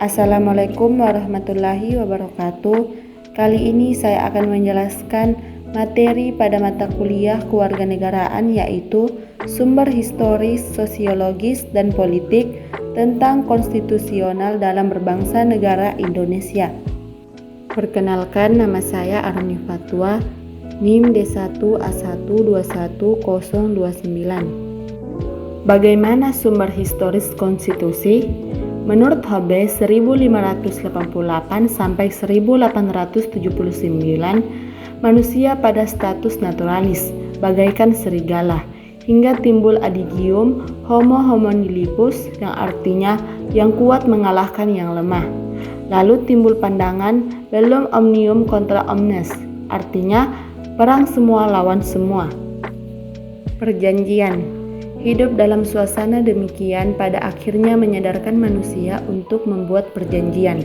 Assalamualaikum warahmatullahi wabarakatuh. Kali ini saya akan menjelaskan materi pada mata kuliah kewarganegaraan, yaitu sumber historis, sosiologis, dan politik tentang konstitusional dalam berbangsa negara Indonesia. Perkenalkan, nama saya Arni Fatwa, NIM D1A1211029. Bagaimana sumber historis konstitusi? Menurut Hobbes 1588 sampai 1879, manusia pada status naturalis, bagaikan serigala, hingga timbul adigium homo hominidus yang artinya yang kuat mengalahkan yang lemah. Lalu timbul pandangan bellum omnium contra omnes, artinya perang semua lawan semua. Perjanjian. Hidup dalam suasana demikian pada akhirnya menyadarkan manusia untuk membuat perjanjian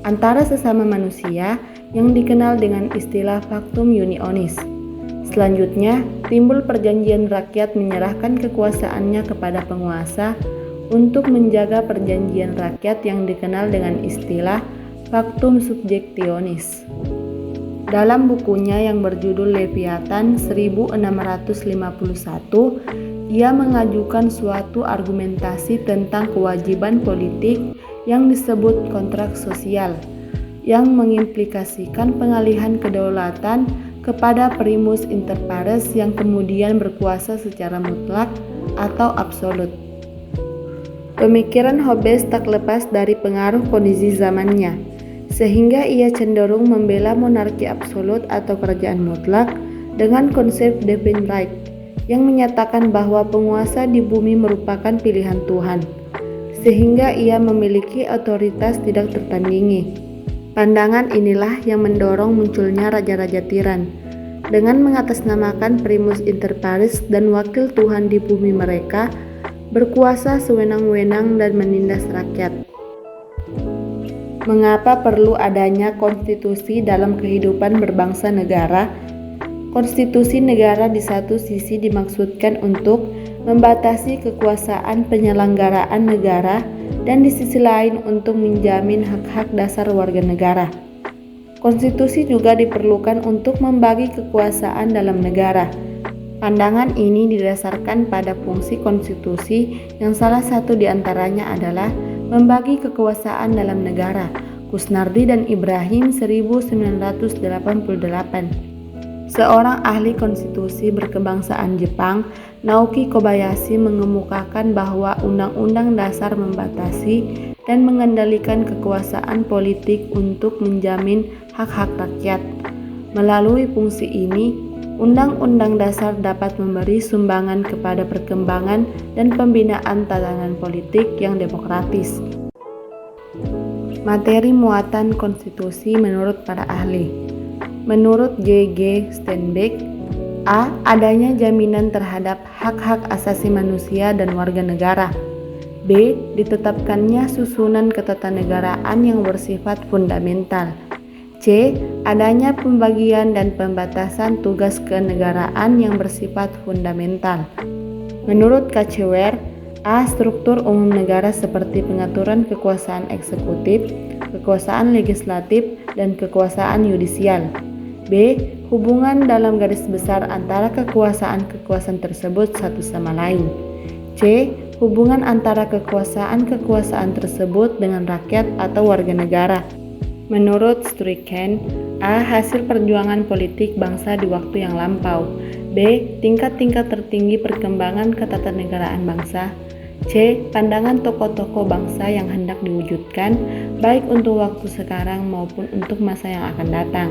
antara sesama manusia yang dikenal dengan istilah factum unionis. Selanjutnya, timbul perjanjian rakyat menyerahkan kekuasaannya kepada penguasa untuk menjaga perjanjian rakyat yang dikenal dengan istilah factum subjectionis. Dalam bukunya yang berjudul Leviathan 1651, ia mengajukan suatu argumentasi tentang kewajiban politik yang disebut kontrak sosial, yang mengimplikasikan pengalihan kedaulatan kepada primus inter pares yang kemudian berkuasa secara mutlak atau absolut. Pemikiran Hobbes tak lepas dari pengaruh kondisi zamannya, sehingga ia cenderung membela monarki absolut atau kerajaan mutlak dengan konsep divine right, yang menyatakan bahwa penguasa di bumi merupakan pilihan Tuhan, sehingga ia memiliki otoritas tidak tertandingi. Pandangan inilah yang mendorong munculnya raja-raja tiran, dengan mengatasnamakan primus inter pares dan wakil Tuhan di bumi mereka, berkuasa sewenang-wenang dan menindas rakyat. Mengapa perlu adanya konstitusi dalam kehidupan berbangsa negara? Konstitusi negara di satu sisi dimaksudkan untuk membatasi kekuasaan penyelenggaraan negara dan di sisi lain untuk menjamin hak-hak dasar warga negara. Konstitusi juga diperlukan untuk membagi kekuasaan dalam negara. Pandangan ini didasarkan pada fungsi konstitusi yang salah satu diantaranya adalah membagi kekuasaan dalam negara. Kusnardi dan Ibrahim 1988. Seorang ahli konstitusi berkebangsaan Jepang, Naoki Kobayashi, mengemukakan bahwa Undang-Undang Dasar membatasi dan mengendalikan kekuasaan politik untuk menjamin hak-hak rakyat. Melalui fungsi ini, Undang-Undang Dasar dapat memberi sumbangan kepada perkembangan dan pembinaan tatanan politik yang demokratis. Materi muatan konstitusi menurut para ahli. Menurut J.G. Steinbeck, A. Adanya jaminan terhadap hak-hak asasi manusia dan warga negara. B. Ditetapkannya susunan ketatanegaraan yang bersifat fundamental. C. Adanya pembagian dan pembatasan tugas kenegaraan yang bersifat fundamental. Menurut Kacewer, A. Struktur umum negara seperti pengaturan kekuasaan eksekutif, kekuasaan legislatif, dan kekuasaan yudisial. B. Hubungan dalam garis besar antara kekuasaan-kekuasaan tersebut satu sama lain. C. Hubungan antara kekuasaan-kekuasaan tersebut dengan rakyat atau warga negara. Menurut Struycken, A. Hasil perjuangan politik bangsa di waktu yang lampau. B. Tingkat-tingkat tertinggi perkembangan ketatanegaraan bangsa. C. Pandangan tokoh-tokoh bangsa yang hendak diwujudkan, baik untuk waktu sekarang maupun untuk masa yang akan datang.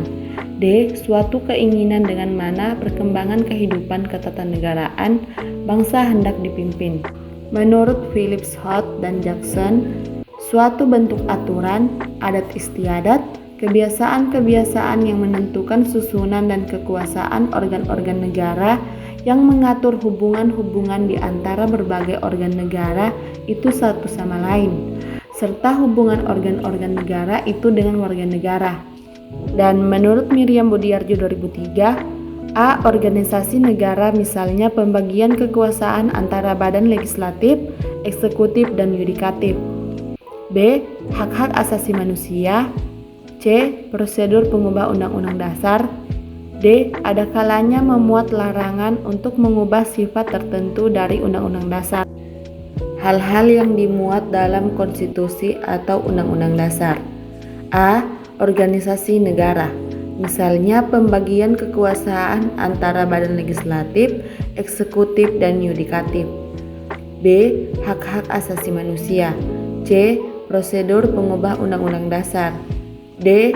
D. Suatu keinginan dengan mana perkembangan kehidupan ketatanegaraan bangsa hendak dipimpin. Menurut Phillips Holt dan Jackson, suatu bentuk aturan, adat istiadat, kebiasaan-kebiasaan yang menentukan susunan dan kekuasaan organ-organ negara yang mengatur hubungan-hubungan di antara berbagai organ negara itu satu sama lain, serta hubungan organ-organ negara itu dengan warga negara. Dan menurut Miriam Budiarjo 2003, A. Organisasi negara misalnya pembagian kekuasaan antara badan legislatif, eksekutif, dan yudikatif. B. Hak-hak asasi manusia. C. Prosedur pengubah undang-undang dasar. D. Ada kalanya memuat larangan untuk mengubah sifat tertentu dari undang-undang dasar. Hal-hal yang dimuat dalam konstitusi atau undang-undang dasar. A. Organisasi negara, misalnya pembagian kekuasaan antara badan legislatif, eksekutif, dan yudikatif. B. Hak-hak asasi manusia. C. Prosedur pengubah undang-undang dasar. D.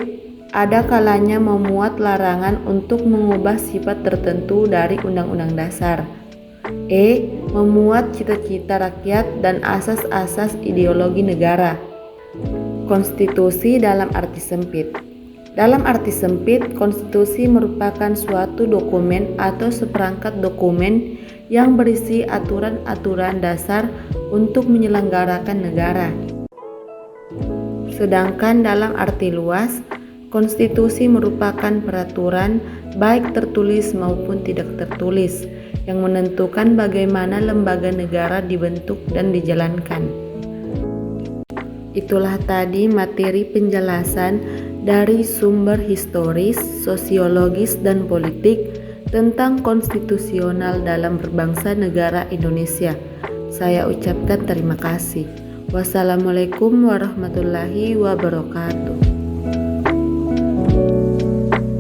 Ada kalanya memuat larangan untuk mengubah sifat tertentu dari undang-undang dasar. E. Memuat cita-cita rakyat dan asas-asas ideologi negara. Konstitusi dalam arti sempit. Dalam arti sempit, konstitusi merupakan suatu dokumen atau seperangkat dokumen yang berisi aturan-aturan dasar untuk menyelenggarakan negara. Sedangkan dalam arti luas, konstitusi merupakan peraturan baik tertulis maupun tidak tertulis yang menentukan bagaimana lembaga negara dibentuk dan dijalankan. Itulah tadi materi penjelasan dari sumber historis, sosiologis, dan politik tentang konstitusional dalam berbangsa negara Indonesia. Saya ucapkan terima kasih. Wassalamualaikum warahmatullahi wabarakatuh.